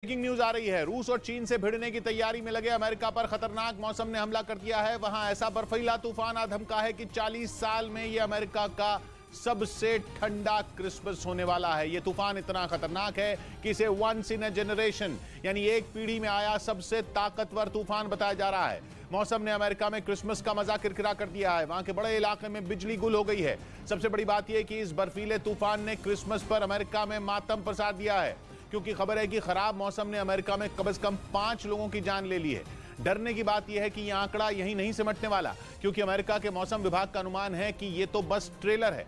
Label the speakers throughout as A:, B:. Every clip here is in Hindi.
A: ब्रेकिंग न्यूज आ रही है। रूस और चीन से भिड़ने की तैयारी में लगे अमेरिका पर खतरनाक मौसम ने हमला कर दिया है। वहां ऐसा बर्फीला तूफान आ धमका है कि 40 साल में यह अमेरिका का सबसे ठंडा क्रिसमस होने वाला है। यह तूफान इतना खतरनाक है कि इसे वंस इन अ जनरेशन यानी एक पीढ़ी में आया सबसे ताकतवर तूफान बताया जा रहा है। मौसम ने अमेरिका में क्रिसमस का मजा किरकिरा कर दिया है। वहां के बड़े इलाके में बिजली गुल हो गई है। सबसे बड़ी बात यह कि इस बर्फीले तूफान ने क्रिसमस पर अमेरिका में मातम प्रसार दिया है, क्योंकि खबर है कि खराब मौसम ने अमेरिका में कम से कम 5 लोगों की जान ले ली है। डरने की बात यह है कि यह आंकड़ा यहीं नहीं सिमटने वाला, क्योंकि अमेरिका के मौसम विभाग का अनुमान है कि यह तो बस ट्रेलर है,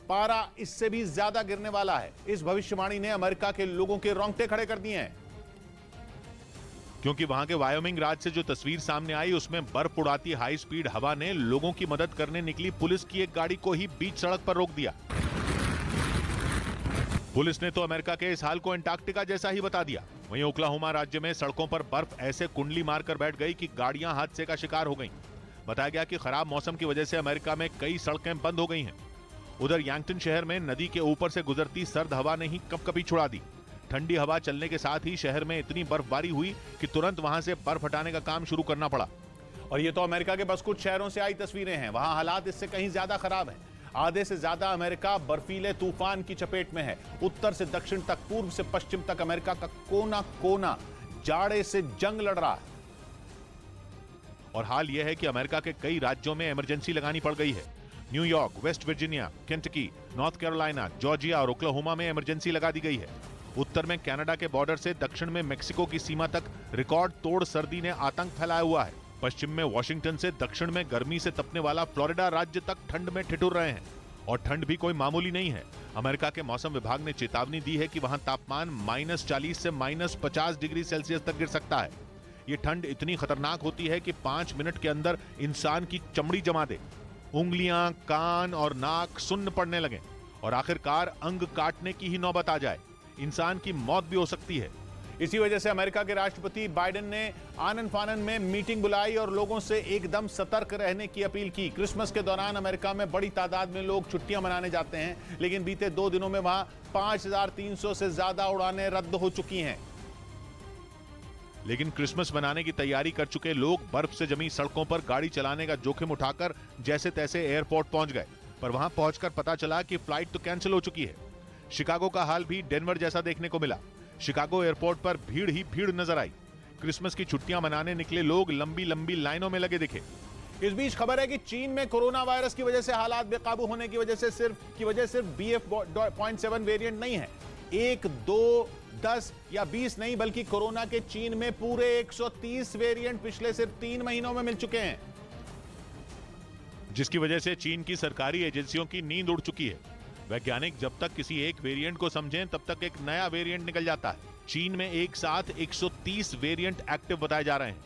A: पारा इससे भी ज्यादा गिरने वाला है। इस भविष्यवाणी ने अमेरिका के लोगों के रोंगटे खड़े कर दिए हैं, क्योंकि वहां के वायोमिंग राज्य से जो तस्वीर सामने आई उसमें बर्फ उड़ाती हाई स्पीड हवा ने लोगों की मदद करने निकली पुलिस की एक गाड़ी को ही बीच सड़क पर रोक दिया। पुलिस ने तो अमेरिका के इस हाल को अंटार्कटिका जैसा ही बता दिया। वहीं ओक्लाहोमा राज्य में सड़कों पर बर्फ ऐसे कुंडली मारकर बैठ गई कि गाड़ियां हादसे का शिकार हो गईं। बताया गया कि खराब मौसम की वजह से अमेरिका में कई सड़कें बंद हो गई हैं। उधर यांगटन शहर में नदी के ऊपर से गुजरती सर्द हवा ने ही कपकपी छुड़ा दी। ठंडी हवा चलने के साथ ही शहर में इतनी बर्फबारी हुई कि तुरंत वहां से बर्फ हटाने का काम शुरू करना पड़ा। और ये तो अमेरिका के बस कुछ शहरों से आई तस्वीरें हैं। वहां हालात इससे कहीं ज्यादा खराब हैं। आधे से ज्यादा अमेरिका बर्फीले तूफान की चपेट में है। उत्तर से दक्षिण तक, पूर्व से पश्चिम तक अमेरिका का कोना कोना जाड़े से जंग लड़ रहा है। और हाल यह है कि अमेरिका के कई राज्यों में इमरजेंसी लगानी पड़ गई है। New York, West Virginia, Kentucky, north Carolina, Georgia और ओक्लाहोमा में इमरजेंसी लगा दी गई है। उत्तर में कनाडा के बॉर्डर से दक्षिण में मेक्सिको की सीमा तक रिकॉर्ड तोड़ सर्दी ने आतंक फैलाया हुआ है। पश्चिम में वॉशिंगटन से दक्षिण में गर्मी से तपने वाला फ्लोरिडा राज्य तक ठंड में ठिठुर रहे हैं। और ठंड भी कोई मामूली नहीं है। अमेरिका के मौसम विभाग ने चेतावनी दी है कि वहां तापमान -40 से -50 डिग्री सेल्सियस तक गिर सकता है। ये ठंड इतनी खतरनाक होती है कि 5 मिनट के अंदर इंसान की चमड़ी जमा दे, उंगलियां, कान और नाक सुन्न पड़ने लगे और आखिरकार अंग काटने की ही नौबत आ जाए। इंसान की मौत भी हो सकती है। इसी वजह से अमेरिका के राष्ट्रपति बाइडेन ने आनन फानन में मीटिंग बुलाई और लोगों से एकदम सतर्क रहने की अपील की। क्रिसमस के दौरान अमेरिका में बड़ी तादाद में लोग छुट्टियां मनाने जाते हैं, लेकिन बीते 2 दिनों में वहां 5300 से ज्यादा उड़ानें रद्द हो चुकी हैं। लेकिन क्रिसमस मनाने की तैयारी कर चुके लोग बर्फ से जमी सड़कों पर गाड़ी चलाने का जोखिम उठाकर जैसे तैसे एयरपोर्ट पहुंच गए, पर वहां पहुंचकर पता चला कि फ्लाइट तो कैंसिल हो चुकी है। शिकागो का हाल भी डेनवर जैसा देखने को मिला। शिकागो एयरपोर्ट पर भीड़ ही भीड़ नजर आई। क्रिसमस की छुट्टियां मनाने निकले लोग लंबी लंबी लाइनों में लगे दिखे। इस बीच खबर है कि चीन में कोरोना वायरस की वजह से हालात बेकाबू होने की वजह सिर्फ BF.7 वेरिएंट नहीं है। 1, 2, 10 या 20 नहीं, बल्कि कोरोना के चीन में पूरे 130 वेरिएंट पिछले सिर्फ 3 महीनों में मिल चुके हैं, जिसकी वजह से चीन की सरकारी एजेंसियों की नींद उड़ चुकी है। वैज्ञानिक जब तक किसी एक वेरिएंट को समझें तब तक एक नया वेरिएंट निकल जाता है। चीन में एक साथ 130 वेरिएंट एक्टिव बताए जा रहे हैं।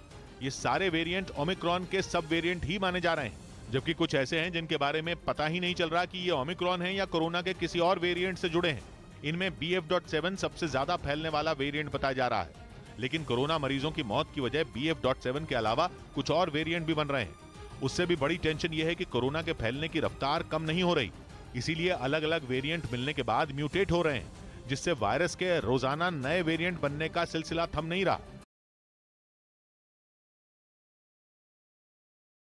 A: ये सारे वेरिएंट ओमिक्रॉन के सब वेरिएंट ही माने जा रहे हैं, जबकि कुछ ऐसे हैं जिनके बारे में पता ही नहीं चल रहा कि ये ओमिक्रॉन है या कोरोना के किसी और वेरिएंट से जुड़े हैं। इनमें BF.7 सबसे ज्यादा फैलने वाला वेरिएंट बताया जा रहा है, लेकिन कोरोना मरीजों की मौत की वजह BF.7 के अलावा कुछ और वेरिएंट भी बन रहे हैं। उससे भी बड़ी टेंशन यह है कि कोरोना के फैलने की रफ्तार कम नहीं हो रही, इसीलिए अलग अलग वेरिएंट मिलने के बाद म्यूटेट हो रहे हैं, जिससे वायरस के रोजाना नए वेरिएंट बनने का सिलसिला थम नहीं रहा।